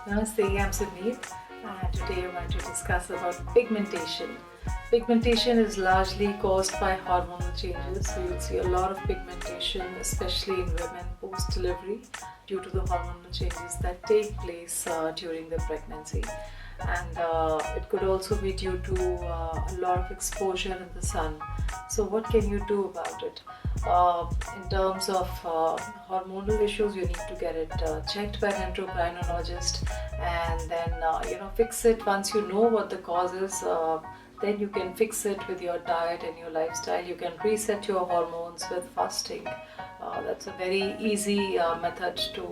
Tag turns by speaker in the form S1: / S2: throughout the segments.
S1: Namaste, I'm Sydney, and today I want to discuss about pigmentation. Pigmentation is largely caused by hormonal changes, so you'll see a lot of pigmentation, especially in women post-delivery, due to the hormonal changes that take place during the pregnancy. And it could also be due to a lot of exposure in the sun. So what can you do about it? In terms of hormonal issues, you need to get it checked by an endocrinologist, and then fix it. Once you know what the cause is, then you can fix it with your diet and your lifestyle. You can reset your hormones with fasting. That's a very easy method to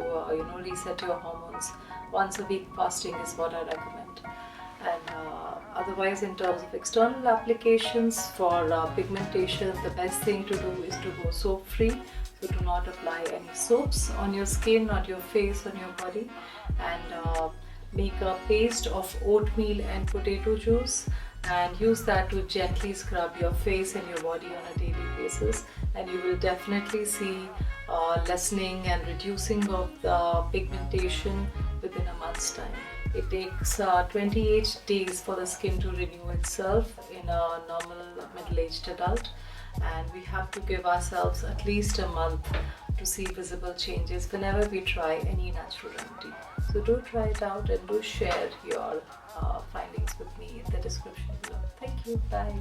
S1: reset your hormones. Once a week fasting is what I recommend. And otherwise, in terms of external applications for pigmentation, the best thing to do is to go soap free. So do not apply any soaps on your skin, on your face, on your body, and make a paste of oatmeal and potato juice and use that to gently scrub your face and your body on a daily basis, and you will definitely see lessening and reducing of the pigmentation within a month's time. It takes 28 days for the skin to renew itself in a normal middle-aged adult, and we have to give ourselves at least a month to see visible changes whenever we try any natural remedy. So do try it out and do share your findings with me in the description below. Thank you. Bye.